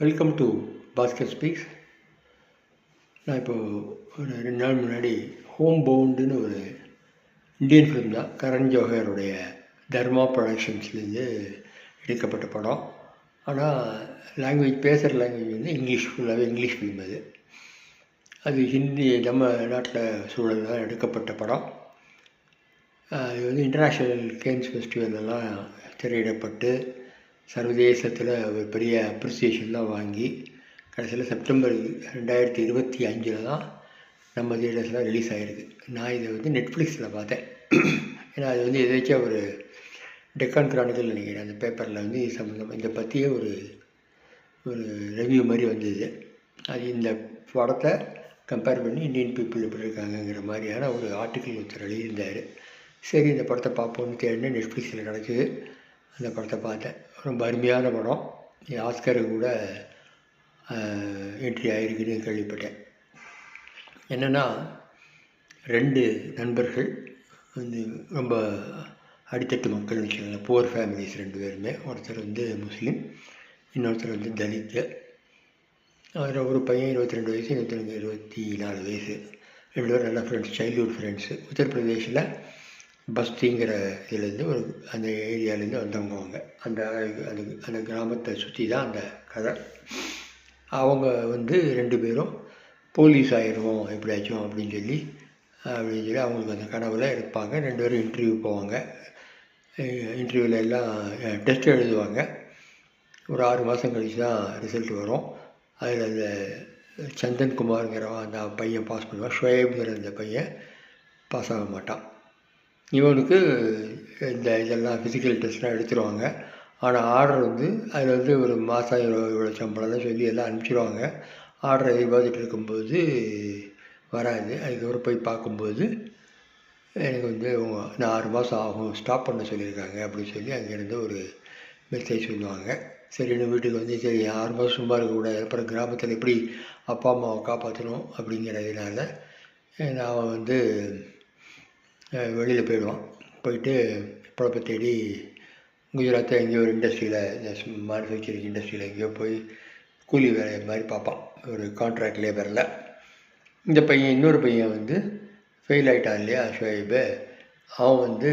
Welcome to Bhaskar speaks. நான் இப்போது ஒரு 2 நாள் முன்னாடி ஹோம் பவுண்டுன்னு ஒரு இந்தியன் ஃபிலிம் தான், கரண் ஜோஹருடைய தர்மா ப்ரொடக்ஷன்ஸ்லேருந்து எடுக்கப்பட்ட படம். ஆனால் பேசுகிற லாங்குவேஜ் வந்து இங்கிலீஷ், ஃபுல்லாகவே இங்கிலீஷ் ஃபிலிம். அது ஹிந்தி, நம்ம நாட்டில் சூழலில் தான் எடுக்கப்பட்ட படம். அது வந்து இன்டர்நேஷ்னல் கேன்ஸ் ஃபெஸ்டிவலெல்லாம் திரையிடப்பட்டு சர்வதேசத்தில் ஒரு பெரிய அப்ரிசியேஷன்லாம் வாங்கி கடைசியில் செப்டம்பர் 2025 தான் நம்ம தியேட்டர்ஸ்லாம் ரிலீஸ் ஆகிருக்கு. நான் இதை வந்து நெட்ஃப்ளிக்ஸில் பார்த்தேன். ஏன்னா அது வந்து எதாச்சும் ஒரு டெக்கான் கிரானிக்கல் நினைக்கிறேன், அந்த பேப்பரில் வந்து சம்மந்தமாக இதை பற்றியே ஒரு ரிவ்யூ மாதிரி வந்தது. அது இந்த படத்தை கம்பேர் பண்ணி இந்தியன் பீப்புள் எப்படி இருக்காங்கங்கிற மாதிரியான ஒரு ஆர்டிக்கிள் ஒருத்தர் எழுதியிருந்தார். சரி, இந்த படத்தை பார்ப்போன்னு தேடினேன், நெட்ஃப்ளிக்ஸில் கிடச்சிது. அந்த படத்தை பார்த்தேன். ரொம்ப அருமையான படம். ஆஸ்கருக்கு கூட என்ட்ரி ஆகிருக்குன்னு கேள்விப்பட்டேன். என்னென்னா, 2 நண்பர்கள் வந்து ரொம்ப அடித்தட்டு மக்கள்னு வச்சுக்கோங்களேன், புவர் ஃபேமிலிஸ் 2 பேருமே. ஒருத்தர் வந்து முஸ்லீம், இன்னொருத்தர் வந்து தலித்து. அதில் ஒரு பையன் 22 வயசு, இன்னொருத்தருக்கு 24 வயசு. 2 பேரும் நல்ல ஃப்ரெண்ட்ஸ், சைல்ட்ஹுட் ஃப்ரெண்ட்ஸு. உத்தரப்பிரதேசில் பஸ்திங்கிற இதுலேருந்து அந்த ஏரியாவிலேருந்து வந்தவங்க. அவங்க அந்த கிராமத்தை சுற்றி தான் அந்த கதை. அவங்க வந்து 2 பேரும் போலீஸ் ஆயிடுவோம் எப்படியாச்சும் அப்படின்னு சொல்லி அவங்களுக்கு அந்த கனவில் இருப்பாங்க. 2 பேரும் இன்டர்வியூ போவாங்க. இன்டர்வியூவில் எல்லாம் டெஸ்ட் எழுதுவாங்க. ஒரு 6 மாதம் கழிச்சு தான் ரிசல்ட் வரும். அதில் அந்த சந்தன் குமாருங்கிறவன் அந்த பையன் பாஸ் பண்ணுவான். ஷோயப்ங்கிற அந்த பையன் பாஸ் ஆக மாட்டான். இவனுக்கு இதெல்லாம் ஃபிசிக்கல் டெஸ்ட்லாம் எடுத்துருவாங்க. ஆனால் ஆர்டர் வந்து அதில் வந்து ஒரு மாதம் இவ்வளோ சம்பளம்லாம் சொல்லி எல்லாம் அனுப்பிச்சிடுவாங்க. ஆர்டரை எதிர்பார்த்துட்டு இருக்கும்போது வராது. அதுக்கப்புறம் போய் பார்க்கும்போது எனக்கு வந்து நான் 6 மாதம் ஆகும், ஸ்டாப் பண்ண சொல்லியிருக்காங்க அப்படின்னு சொல்லி அங்கேருந்து ஒரு மெசேஜ் சொல்லுவாங்க. சரின்னு வீட்டுக்கு வந்து, சரி 6 மாதம் சும்மா இருக்கக்கூடாது, அப்புறம் கிராமத்தில் எப்படி அப்பா அம்மாவை காப்பாற்றணும் அப்படிங்கிறதுனால நான் வந்து வெளியில் போயிடுவான். போயிட்டு பொழப்பை தேடி குஜராத்தில் எங்கேயோ ஒரு இண்டஸ்ட்ரியில், இந்த மேனுஃபேக்சரிங் இண்டஸ்ட்ரியில் எங்கேயோ போய் கூலி வேலை மாதிரி பார்ப்பான், ஒரு கான்ட்ராக்ட் லேபரில். இந்த பையன், இன்னொரு பையன் வந்து ஃபெயில் ஆகிட்டான் இல்லையா, ஷோயபு. அவன் வந்து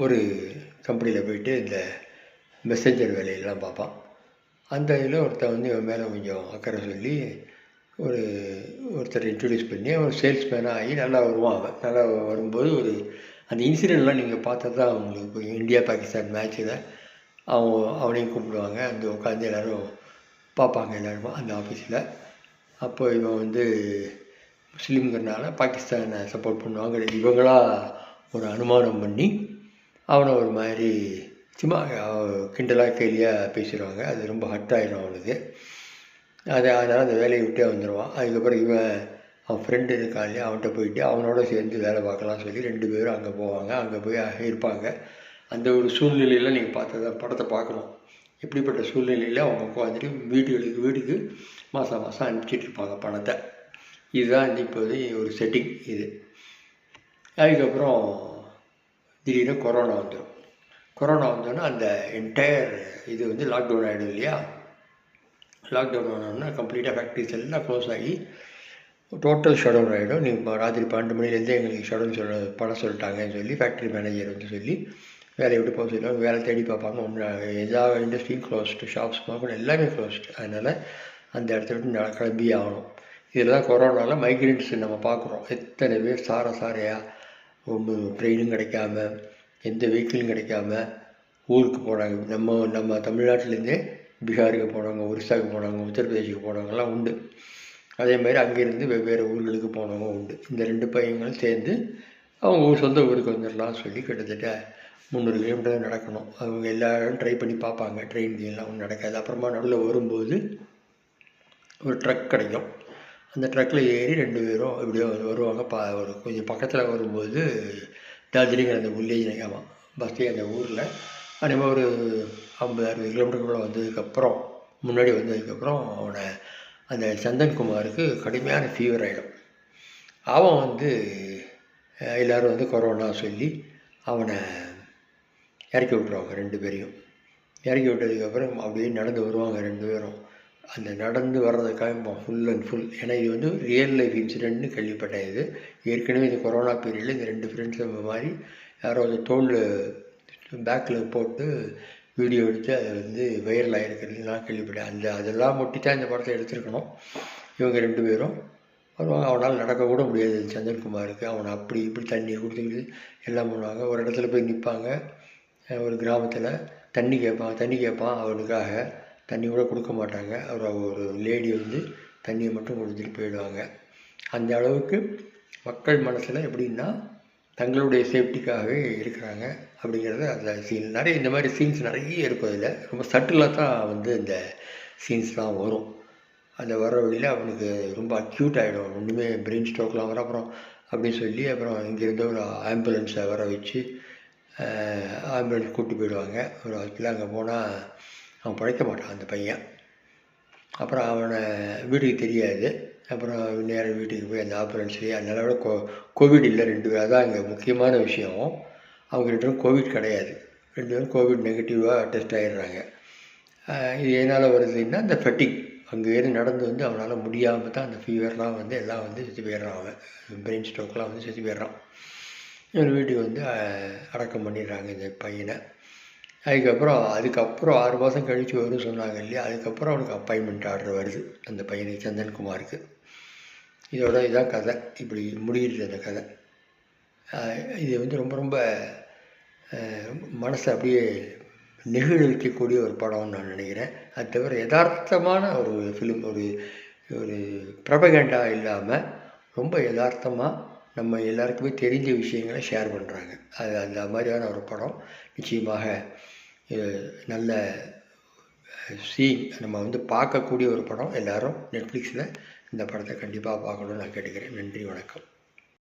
ஒரு கம்பெனியில் போயிட்டு இந்த மெசஞ்சர் வேலையெல்லாம் பார்ப்பான். அந்த இதில் ஒருத்தன் வந்து இவன் மேலே கொஞ்சம் அக்கறை சொல்லி ஒருத்தர் இன்ட்ரடியூஸ் பண்ணி அவன் சேல்ஸ்மேனாக ஆகி நல்லா வருவான். அவன் நல்லா வரும்போது அந்த இன்சிடெண்ட்லாம் நீங்கள் பார்த்தா தான் அவங்களுக்கு இப்போ இந்தியா பாகிஸ்தான் மேட்ச்சில் அவனையும் கூப்பிடுவாங்க. அந்த உட்காந்து எல்லோரும் பார்ப்பாங்க, எல்லோரும் அந்த ஆஃபீஸில். அப்போ இவன் வந்து முஸ்லீம்ங்கிறனால பாகிஸ்தானை சப்போர்ட் பண்ணுவாங்க. இவங்களாக ஒரு அனுமானம் பண்ணி அவனை ஒரு மாதிரி சும்மா கிண்டலாக கேலியாக பேசிடுவாங்க. அது ரொம்ப ஹர்ட் ஆகிடும் அவனுக்கு. அதனால் அந்த வேலையை விட்டே வந்துடுவான். அதுக்கப்புறம் அவன் ஃப்ரெண்டு இருக்கான் இல்லையா, அவன்கிட்ட போயிட்டு அவனோட சேர்ந்து வேலை பார்க்கலாம் சொல்லி 2 பேரும் அங்கே போவாங்க. அங்கே போய் இருப்பாங்க. அந்த ஒரு சூழ்நிலையில் நீங்கள் பார்த்தத படத்தை பார்க்கணும். எப்படிப்பட்ட சூழ்நிலையில் அவங்க உட்காந்துட்டு வீட்டுக்கு மாதம் அனுப்பிச்சிட்ருப்பாங்க பணத்தை. இதுதான் இப்போது ஒரு செட்டிங் இது. அதுக்கப்புறம் திடீர்னு கொரோனா வந்துடும். கொரோனா வந்தோன்னா அந்த என்டையர் இது வந்து லாக்டவுன் ஆகிடும் இல்லையா. லாக்டவுன் ஆனோன்னா கம்ப்ளீட்டாக ஃபேக்ட்ரிஸ் எல்லாம் க்ளோஸ் ஆகி டோட்டல் ஷடவுன் ஆகிடும். நீங்கள் ராத்திரி 12 மணிலேருந்தே எங்களுக்கு ஷடவுன் பண்ண சொல்லிட்டாங்கன்னு சொல்லி ஃபேக்ட்ரி மேனேஜர் வந்து சொல்லி வேலையை விட்டு போக சொல்லுவாங்க. வேலை தேடி பார்ப்பாங்க. எல்லா இண்டஸ்ட்ரியும் க்ளோஸ்டு, ஷாப்ஸ் பார்க்கணும், எல்லாமே க்ளோஸ்டு. அதனால் அந்த இடத்த விட்டு கிளம்பி ஆகணும். இதில் தான் கொரோனாவில் மைக்ரெண்ட்ஸ் நம்ம பார்க்குறோம். எத்தனை பேர் சாரையாக ட்ரெயினும் கிடைக்காம, எந்த வெஹிக்கிளும் கிடைக்காம ஊருக்கு போனாங்க. நம்ம தமிழ்நாட்டிலேருந்தே பீகாருக்கு போனவங்க, ஒரிசாவுக்கு போனவங்க, உத்தரப்பிரதேசுக்கு போனவங்கலாம் உண்டு. அதே மாதிரி அங்கேருந்து வெவ்வேறு ஊர்களுக்கு போனவங்க உண்டு. இந்த 2 பையங்களும் சேர்ந்து அவங்க சொந்த ஊருக்கு வந்துடலாம் சொல்லி கிட்டத்தட்ட 300 கிலோமீட்டர் நடக்கணும். அவங்க எல்லோரும் ட்ரை பண்ணி பார்ப்பாங்க, ட்ரெயின் எல்லாம் ஒன்றும் நடக்காது. அப்புறமா நடுவில் வரும்போது ஒரு ட்ரக் கிடைக்கும். அந்த ட்ரக்கில் ஏறி 2 பேரும் இப்படியோ வருவாங்க. ஒரு கொஞ்சம் பக்கத்தில் வரும்போது டார்ஜிலிங் அந்த வில்லேஜ், ஆமாம் பஸ்தி அந்த ஊரில் அதேமாதிரி ஒரு 50-60 கிலோமீட்டருக்குள்ளே வந்ததுக்கப்புறம், முன்னாடி வந்ததுக்கப்புறம் அவனை அந்த சந்தன்குமாருக்கு கடுமையான ஃபீவர் ஆகிடும். அவன் வந்து எல்லோரும் வந்து கொரோனா சொல்லி அவனை இறக்கி விட்ருவாங்க 2 பேரையும். இறக்கி விட்டதுக்கப்புறம் அப்படியே நடந்து வருவாங்க 2 பேரும். அந்த நடந்து வர்றதுக்காக ஃபுல் அண்ட் ஃபுல், ஏன்னா இது வந்து ரியல் லைஃப் இன்சிடென்ட்னு கேள்விப்பட்டேன். இது ஏற்கனவே இந்த கொரோனா பீரியடில் இந்த 2 ஃப்ரெண்ட்ஸ் இந்த மாதிரி யாரோ அந்த தோளில் பேக்கில் போட்டு வீடியோ எடுத்து அதை வந்து வைரல் ஆகிருக்கிறது நான் கேள்விப்பட்டேன். அதெல்லாம் ஒட்டி தான் இந்த படத்தை எடுத்திருக்கணும். இவங்க 2 பேரும் வருவாங்க. அவனால் நடக்கக்கூட முடியாது சந்தன்குமாருக்கு. அவனை அப்படி இப்படி தண்ணி கொடுத்துக்கிட்டு எல்லாம் பண்ணுவாங்க. ஒரு இடத்துல போய் நிற்பாங்க, ஒரு கிராமத்தில் தண்ணி கேட்பான். அவனுக்காக தண்ணி கூட கொடுக்க மாட்டாங்க. ஒரு லேடி வந்து தண்ணியை மட்டும் கொடுத்துட்டு போயிடுவாங்க. அந்த அளவுக்கு மக்கள் மனசில் எப்படின்னா தங்களுடைய சேஃப்டிக்காகவே இருக்கிறாங்க அப்படிங்கிறது அந்த சீன். நிறைய இந்த மாதிரி சீன்ஸ் நிறைய இருக்கும். அதில் ரொம்ப சட்டிலாக தான் வந்து இந்த சீன்ஸ்லாம் வரும். அந்த வர வழியில் அவனுக்கு ரொம்ப அக்யூட் ஆகிடும். ஒன்றுமே பிரெயின் ஸ்ட்ரோக்லாம் வர அப்புறம் அப்படின்னு சொல்லி அப்புறம் இங்கேருந்து ஒரு ஆம்புலன்ஸை வர வச்சு ஆம்புலன்ஸ் கூப்பிட்டு போயிடுவாங்க. ஒரு ஹாஸ்பிட்டல். அங்கே போனால் அவன் பிழைக்க மாட்டான் அந்த பையன். அப்புறம் அவனை வீட்டுக்கு தெரியாது. அப்புறம் நேராக வீட்டுக்கு போய் அந்த ஆம்புலன்ஸ்லேயே அதனால விட கோவிட் இல்லை 2 பேர். அதான் இங்கே முக்கியமான விஷயம். அவங்க 2 பேரும் கோவிட் கிடையாது. 2 பேரும் கோவிட் நெகட்டிவாக டெஸ்ட் ஆகிடுறாங்க. இது எதனால் வருதுன்னா இந்த ஃபெட்டிக் அங்கே ஏறி நடந்து வந்து அவனால் முடியாமல் தான் அந்த ஃபீவர்லாம் வந்து எல்லாம் வந்து செத்து போயிடுறான். அவன் பிரெயின் ஸ்ட்ரோக்லாம் வந்து செத்து போயிடுறான். இவன் வீட்டுக்கு வந்து அடக்கம் பண்ணிடுறாங்க இந்த பையனை. அதுக்கப்புறம் 6 மாதம் கழித்து வரும்னு சொன்னாங்க இல்லையா. அதுக்கப்புறம் அவனுக்கு அப்பாயின்மெண்ட் ஆர்டர் வருது அந்த பையனுக்கு, சந்தன்குமாருக்கு. இதான் கதை. இப்படி முடியுது அந்த கதை. இது வந்து ரொம்ப ரொம்ப மனசை அப்படியே நெகிழ்விக்கக்கூடிய ஒரு படம்னு நான் நினைக்கிறேன். அது தவிர யதார்த்தமான ஒரு ஃபிலிம், ஒரு ப்ரொபகண்டா இல்லாமல் ரொம்ப யதார்த்தமாக நம்ம எல்லாருக்குமே தெரிஞ்ச விஷயங்களை ஷேர் பண்ணுறாங்க. அந்த மாதிரியான ஒரு படம். நிச்சயமாக நல்ல நம்ம வந்து பார்க்கக்கூடிய ஒரு படம். எல்லோரும் நெட்ஃப்ளிக்ஸில் இந்த படத்தை கண்டிப்பாக பார்க்கணுன்னு நான் கேட்டுக்கிறேன். நன்றி, வணக்கம்.